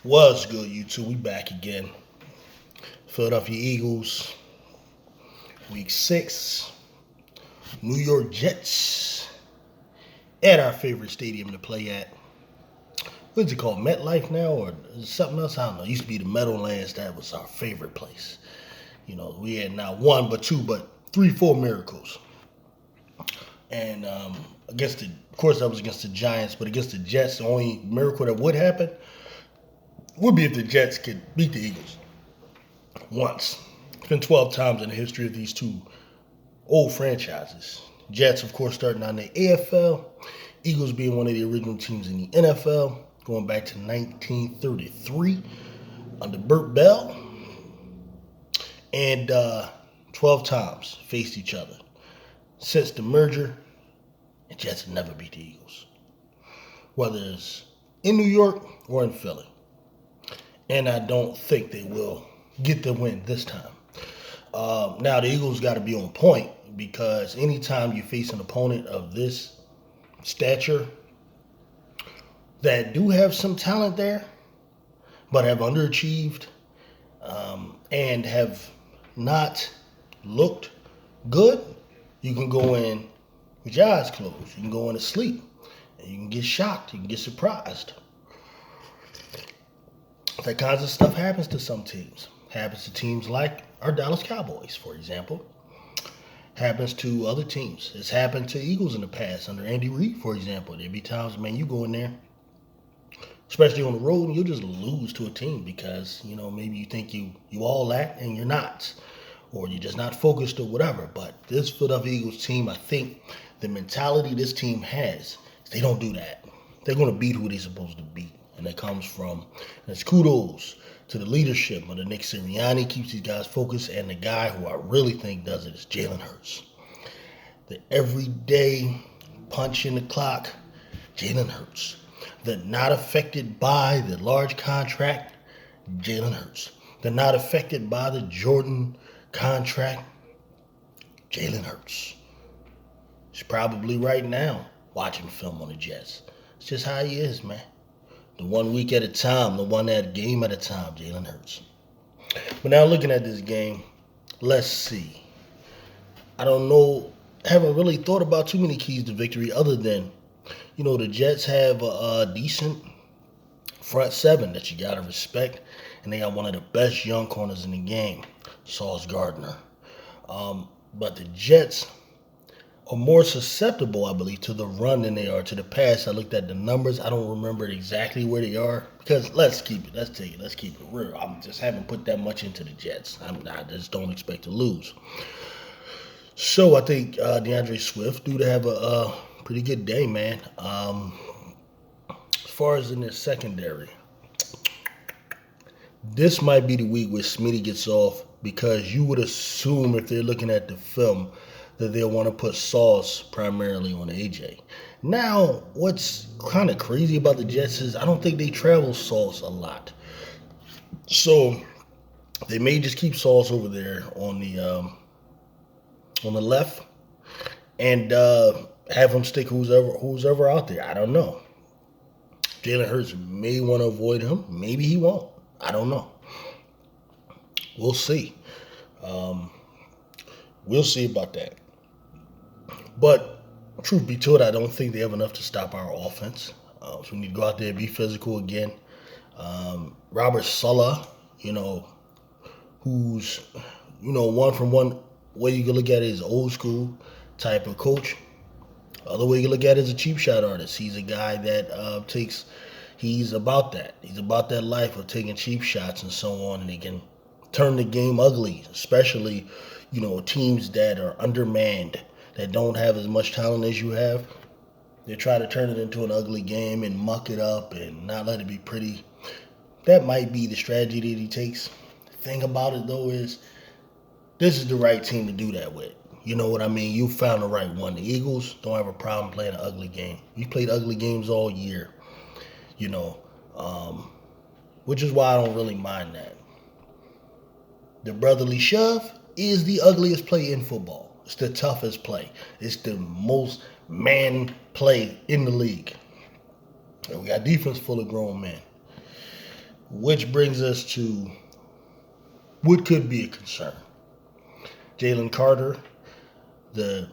Was good, YouTube. We back again. Philadelphia Eagles, Week 6. New York Jets at our favorite stadium to play at. What's it called? MetLife now, or is it something else? I don't know. It used to be the Meadowlands. That was our favorite place. You know, we had not one, but two, but three, four miracles. And of course, that was against the Giants, but against the Jets, the only miracle that would happen would be if the Jets could beat the Eagles once. It's been 12 times in the history of these two old franchises. Jets, of course, starting on the AFL. Eagles being one of the original teams in the NFL, going back to 1933 under Burt Bell. And 12 times faced each other. Since the merger, the Jets have never beat the Eagles, whether it's in New York or in Philly. And I don't think they will get the win this time. Now, the Eagles got to be on point because anytime you face an opponent of this stature that do have some talent there, but have underachieved and have not looked good, you can go in with your eyes closed. You can go in to sleep. And you can get shocked. You can get surprised. That kinds of stuff happens to some teams. Happens to teams like our Dallas Cowboys, for example. Happens to other teams. It's happened to Eagles in the past under Andy Reid, for example. There'd be times, man, you go in there, especially on the road, and you'll just lose to a team because, you know, maybe you think you all that and you're not. Or you're just not focused or whatever. But this Philadelphia Eagles team, I think the mentality this team has is they don't do that. They're going to beat who they're supposed to beat. And that comes from, and it's kudos to the leadership of the Nick Sirianni, keeps these guys focused, and the guy who I really think does it is Jalen Hurts. The everyday punch in the clock, Jalen Hurts. The not affected by the large contract, Jalen Hurts. The not affected by the Jordan contract, Jalen Hurts. He's probably right now watching film on the Jets. It's just how he is, man. The 1 week at a time, the one game at a time, Jalen Hurts. But now looking at this game, let's see. I don't know, haven't really thought about too many keys to victory other than, you know, the Jets have a decent front seven that you got to respect. And they got one of the best young corners in the game, Sauce Gardner. But the Jets are more susceptible, I believe, to the run than they are to the pass. I looked at the numbers. I don't remember exactly where they are because let's keep it real. I just haven't put that much into the Jets. I just don't expect to lose. So I think DeAndre Swift due to have a pretty good day, man. As far as in the secondary, this might be the week where Smitty gets off because you would assume if they're looking at the film that they'll want to put Sauce primarily on AJ. Now, what's kind of crazy about the Jets is I don't think they travel Sauce a lot. So they may just keep Sauce over there on the left and have him stick who's ever out there. I don't know. Jalen Hurts may want to avoid him. Maybe he won't. I don't know. We'll see. We'll see about that. But truth be told, I don't think they have enough to stop our offense. So we need to go out there and be physical again. Robert Saleh, who's, one way you can look at it is old school type of coach. Other way you can look at it is a cheap shot artist. He's a guy that he's about that. He's about that life of taking cheap shots and so on. And he can turn the game ugly, especially, teams that are undermanned, that don't have as much talent as you have. They try to turn it into an ugly game and muck it up and not let it be pretty. That might be the strategy that he takes. The thing about it, though, is this is the right team to do that with. You know what I mean? You found the right one. The Eagles don't have a problem playing an ugly game. We played ugly games all year, which is why I don't really mind that. The brotherly shove is the ugliest play in football. It's the toughest play. It's the most man play in the league. And we got defense full of grown men. which brings us to what could be a concern. Jalen Carter, the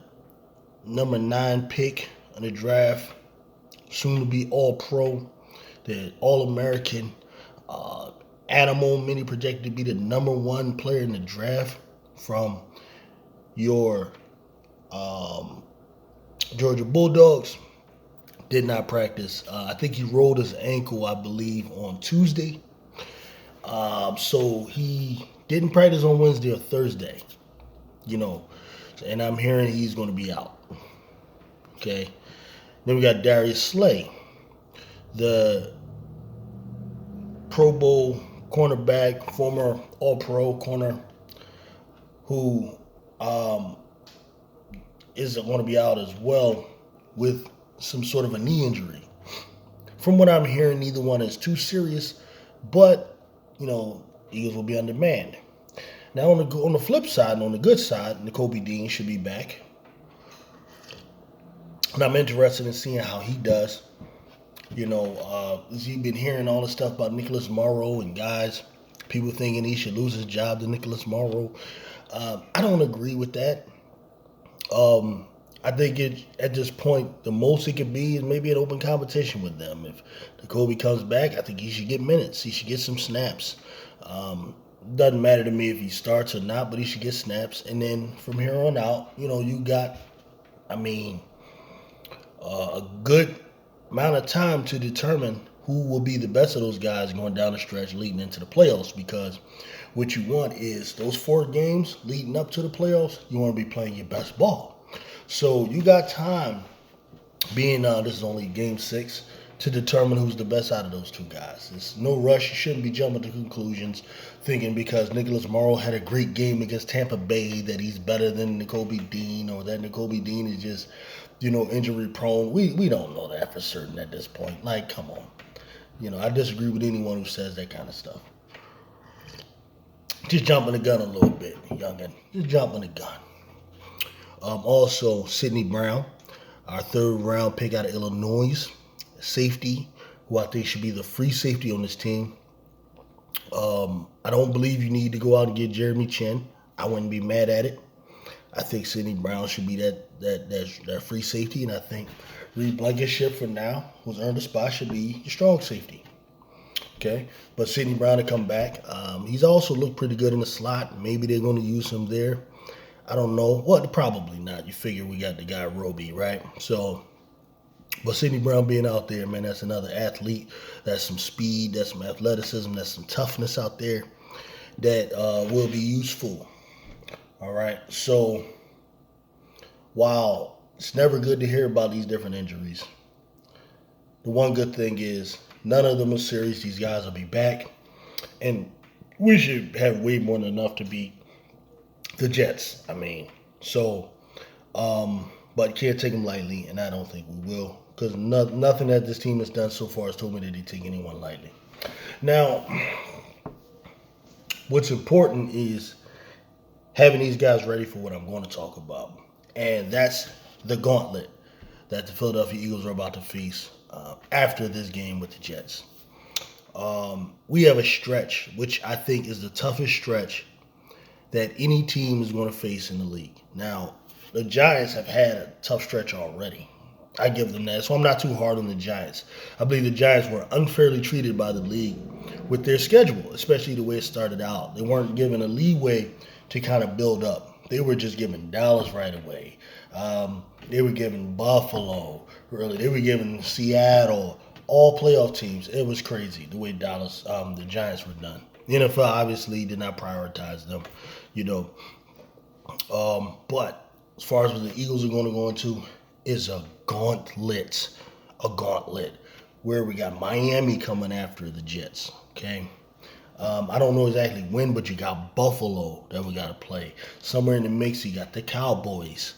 number 9 pick in the draft, soon to be All-Pro, the All-American animal, many projected to be the number 1 player in the draft from your Georgia Bulldogs, did not practice. I think he rolled his ankle, I believe, on Tuesday. So he didn't practice on Wednesday or Thursday, and I'm hearing he's going to be out. Okay. Then we got Darius Slay, the Pro Bowl cornerback, former All-Pro corner, who is going to be out as well with some sort of a knee injury. From what I'm hearing, neither one is too serious, but Eagles will be on demand. Now on the flip side, and on the good side, Nakobe Dean should be back. And I'm interested in seeing how he does. You've been hearing all the stuff about Nicholas Morrow and guys, people thinking he should lose his job to Nicholas Morrow. I don't agree with that. I think at this point, the most it could be is maybe an open competition with them. If Nakobe comes back, I think he should get minutes. He should get some snaps. Doesn't matter to me if he starts or not, but he should get snaps. And then from here on out, you got, a good amount of time to determine who will be the best of those guys going down the stretch leading into the playoffs, because what you want is those 4 games leading up to the playoffs, you want to be playing your best ball. So you got time, being this is only game 6, to determine who's the best out of those 2 guys. There's no rush. You shouldn't be jumping to conclusions thinking because Nicholas Morrow had a great game against Tampa Bay that he's better than Nakobe Dean, or that Nakobe Dean is just, injury prone. We don't know that for certain at this point. Like, come on. I disagree with anyone who says that kind of stuff. Just jumping the gun a little bit, youngin. Just jumping the gun. Also, Sidney Brown, our 3rd round pick out of Illinois, safety, who I think should be the free safety on this team. I don't believe you need to go out and get Jeremy Chin. I wouldn't be mad at it. I think Sidney Brown should be that free safety, and I think Reed Blankenship for now, who's earned a spot, should be your strong safety. Okay, but Sidney Brown to come back. He's also looked pretty good in the slot. Maybe they're going to use him there. I don't know. Well, probably not. You figure we got the guy Roby, right? So, but Sidney Brown being out there, man, that's another athlete. That's some speed. That's some athleticism. That's some toughness out there that will be useful. All right. So, while it's never good to hear about these different injuries, the one good thing is none of them are serious. These guys will be back. And we should have way more than enough to beat the Jets. But can't take them lightly, and I don't think we will, because nothing that this team has done so far has told me that they take anyone lightly. Now, what's important is having these guys ready for what I'm going to talk about, and that's the gauntlet that the Philadelphia Eagles are about to face after this game with the Jets. We have a stretch, which I think is the toughest stretch that any team is going to face in the league. Now, the Giants have had a tough stretch already. I give them that. So I'm not too hard on the Giants. I believe the Giants were unfairly treated by the league with their schedule, especially the way it started out. They weren't given a leeway to kind of build up. They were just given Dallas right away. They were given Buffalo early. They were given Seattle, all playoff teams. It was crazy the way the Giants were done. The NFL obviously did not prioritize them, But as far as what the Eagles are going to go into is a gauntlet, where we got Miami coming after the Jets, okay? I don't know exactly when, but you got Buffalo that we got to play. Somewhere in the mix, you got the Cowboys.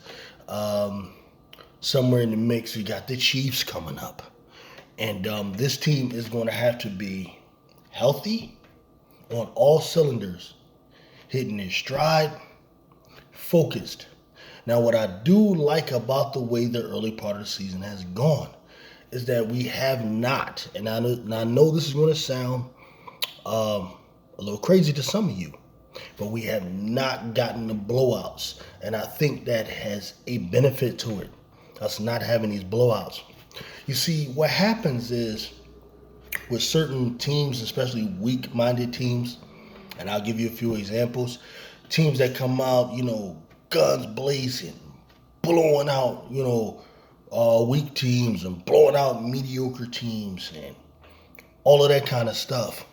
Somewhere in the mix, you got the Chiefs coming up. And this team is going to have to be healthy, on all cylinders, hitting their stride, focused. Now, what I do like about the way the early part of the season has gone is that we have not, and I know this is going to sound a little crazy to some of you, but we have not gotten the blowouts. And I think that has a benefit to it, us not having these blowouts. You see, what happens is with certain teams, especially weak-minded teams, and I'll give you a few examples, teams that come out, guns blazing, blowing out, weak teams and blowing out mediocre teams and all of that kind of stuff.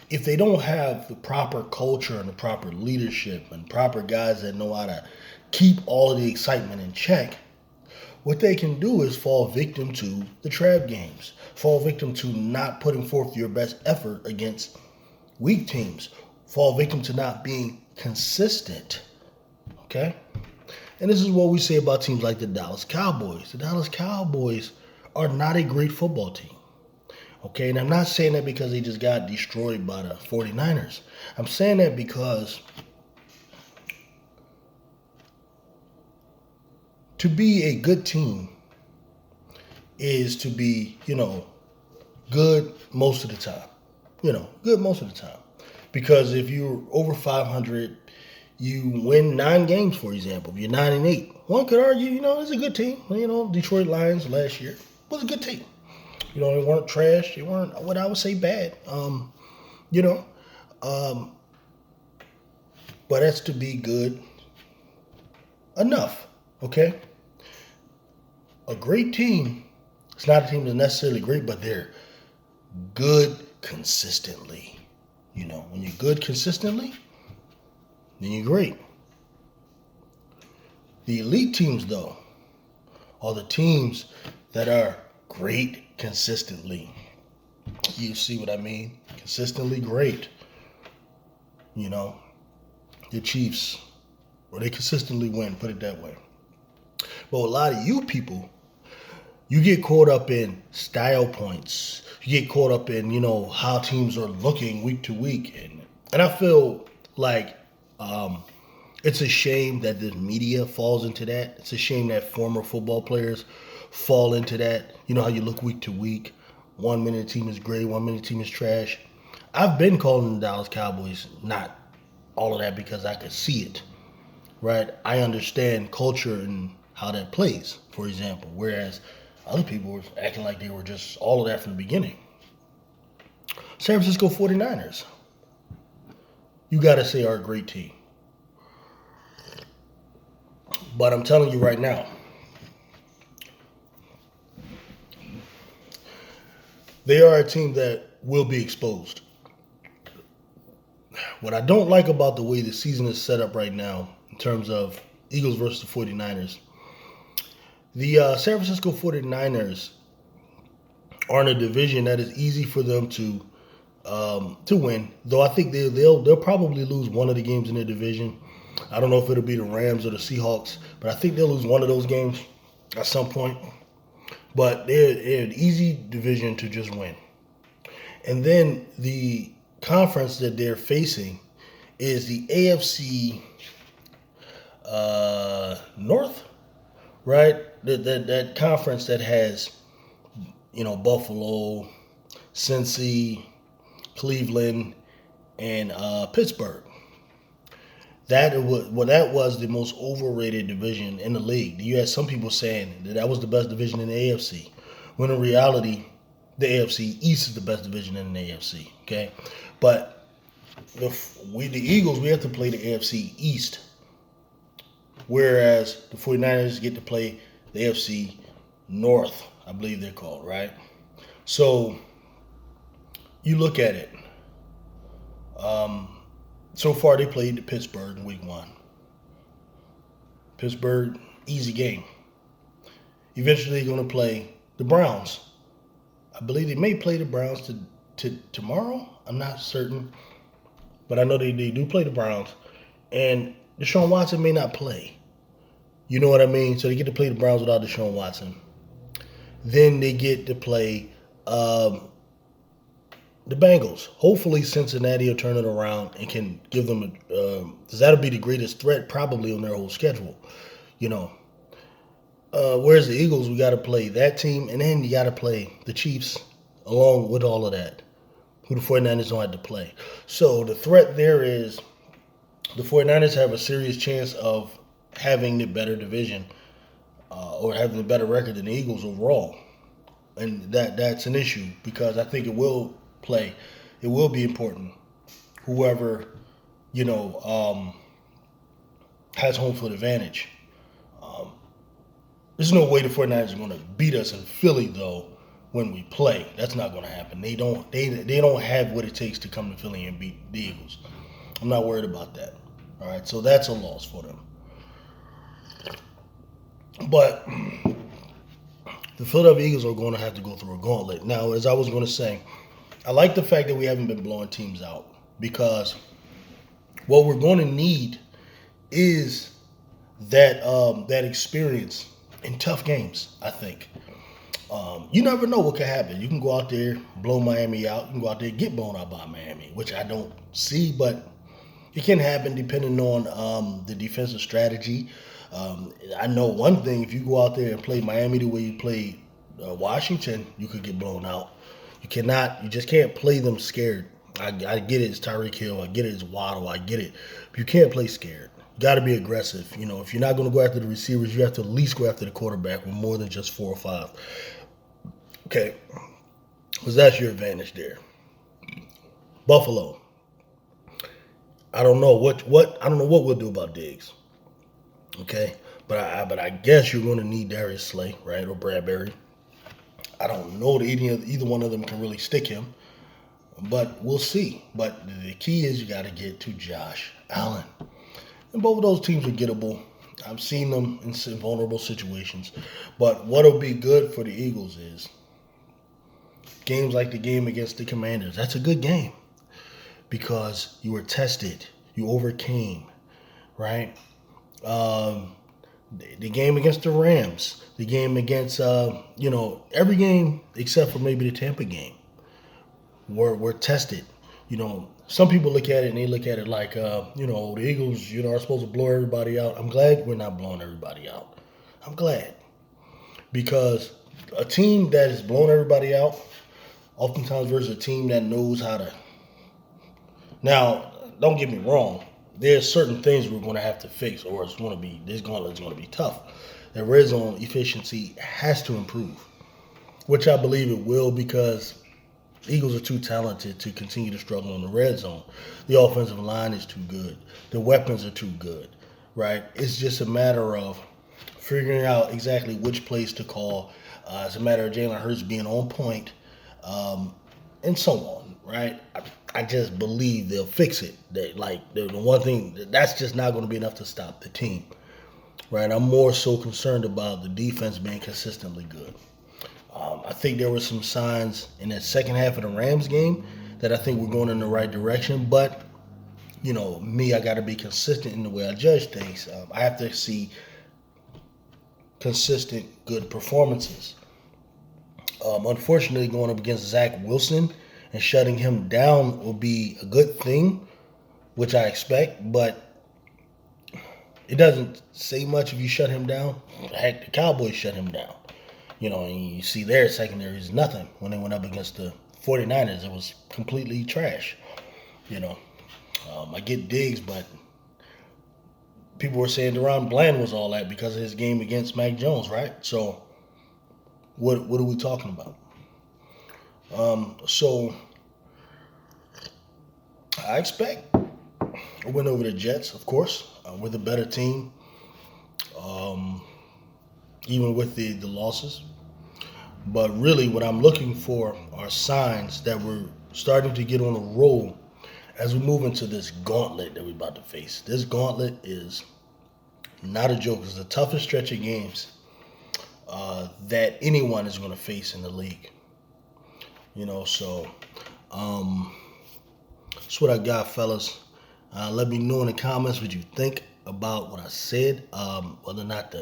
If they don't have the proper culture and the proper leadership and proper guys that know how to keep all of the excitement in check, what they can do is fall victim to the trap games, fall victim to not putting forth your best effort against weak teams, fall victim to not being consistent, okay? And this is what we say about teams like the Dallas Cowboys. The Dallas Cowboys are not a great football team, okay? And I'm not saying that because they just got destroyed by the 49ers. I'm saying that because to be a good team is to be, good most of the time. Good most of the time. Because if you're over 500, you win 9 games, for example. If you're 9-8, one could argue, it's a good team. Detroit Lions last year was a good team. They weren't trash. They weren't what I would say bad. But that's to be good enough, okay? A great team, it's not a team that's necessarily great, but they're good consistently. When you're good consistently, then you're great. The elite teams, though, are the teams that are great consistently. You see what I mean? Consistently great. The Chiefs, or they consistently win, put it that way. But a lot of you people, you get caught up in style points. You get caught up in, how teams are looking week to week. And I feel like it's a shame that the media falls into that. It's a shame that former football players fall into that. How you look week to week. 1 minute the team is great, 1 minute the team is trash. I've been calling the Dallas Cowboys not all of that because I could see it, right? I understand culture and how that plays, for example, whereas other people were acting like they were just all of that from the beginning. San Francisco 49ers, you got to say, are a great team. But I'm telling you right now, they are a team that will be exposed. What I don't like about the way the season is set up right now in terms of Eagles versus the 49ers, the San Francisco 49ers are in a division that is easy for them to win. Though I think they'll probably lose one of the games in their division. I don't know if it'll be the Rams or the Seahawks, but I think they'll lose one of those games at some point. But they're an easy division to just win. And then the conference that they're facing is the AFC North, right? That conference that has, Buffalo, Cincy, Cleveland, and Pittsburgh. That was the most overrated division in the league. You had some people saying that was the best division in the AFC, when in reality, the AFC East is the best division in the AFC. Okay, but the Eagles, we have to play the AFC East, whereas the 49ers get to play the AFC North, I believe they're called, right? So you look at it. So far, they played Pittsburgh in week 1. Pittsburgh, easy game. Eventually, they're going to play the Browns. I believe they may play the Browns to tomorrow. I'm not certain. But I know they do play the Browns. And Deshaun Watson may not play. You know what I mean? So they get to play the Browns without Deshaun Watson. Then they get to play the Bengals. Hopefully Cincinnati will turn it around and can give them because that'll be the greatest threat probably on their whole schedule. Whereas the Eagles, we got to play that team, and then you got to play the Chiefs along with all of that. who the 49ers don't have to play. So the threat there is the 49ers have a serious chance of having the better division or having a better record than the Eagles overall. And that's an issue because I think it will play. It will be important. Whoever, has home field advantage. There's no way the 49ers are going to beat us in Philly, though, when we play. That's not going to happen. They don't have what it takes to come to Philly and beat the Eagles. I'm not worried about that. All right, so that's a loss for them. But the Philadelphia Eagles are going to have to go through a gauntlet. Now, as I was going to say, I like the fact that we haven't been blowing teams out because what we're going to need is that experience in tough games, I think. You never know what could happen. You can go out there, blow Miami out. You can go out there and get blown out by Miami, which I don't see, but it can happen depending on the defensive strategy. I know one thing, if you go out there and play Miami the way you played Washington, you could get blown out. You just can't play them scared. I get it, it's Tyreek Hill. I get it, it's Waddle. I get it. But you can't play scared. You got to be aggressive. If you're not going to go after the receivers, you have to at least go after the quarterback with more than just 4 or 5. Okay, because that's your advantage there. Buffalo. I don't know what we'll do about Diggs. Okay, but I guess you're going to need Darius Slay, right, or Bradbury. I don't know that either one of them can really stick him, but we'll see. But the key is you got to get to Josh Allen, and both of those teams are gettable. I've seen them in vulnerable situations, but what'll be good for the Eagles is games like the game against the Commanders. That's a good game because you were tested, you overcame, right? The game against the Rams, the game against every game except for maybe the Tampa game, were tested. Some people look at it and they look at it like the Eagles are supposed to blow everybody out. I'm glad we're not blowing everybody out. I'm glad because a team that is blowing everybody out, oftentimes versus a team that knows how to. Now, don't get me wrong. There's certain things we're going to have to fix, or this gauntlet is going to be tough. The red zone efficiency has to improve, which I believe it will because the Eagles are too talented to continue to struggle in the red zone. The offensive line is too good. The weapons are too good, right? It's just a matter of figuring out exactly which plays to call. It's a matter of Jalen Hurts being on point, and so on, right? I just believe they'll fix it. The one thing, that's just not going to be enough to stop the team, right? I'm more so concerned about the defense being consistently good. I think there were some signs in that second half of the Rams game that I think we're going in the right direction. But, I got to be consistent in the way I judge things. I have to see consistent, good performances. Unfortunately, going up against Zach Wilson and shutting him down will be a good thing, which I expect. But it doesn't say much if you shut him down. Heck, the Cowboys shut him down. And you see their secondary is nothing. When they went up against the 49ers, it was completely trash. I get Diggs, but people were saying DeRon Bland was all that because of his game against Mac Jones, right? So what are we talking about? So I expect a win over the Jets, of course. We're the better team, even with the losses. But really what I'm looking for are signs that we're starting to get on a roll as we move into this gauntlet that we're about to face. This gauntlet is not a joke. It's the toughest stretch of games that anyone is going to face in the league. So that's what I got, fellas. Let me know in the comments what you think about what I said, whether or not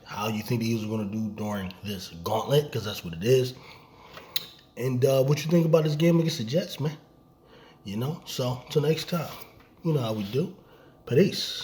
how you think the Eagles are going to do during this gauntlet, because that's what it is. And what you think about this game against the Jets, man. So, till next time, you know how we do. Peace.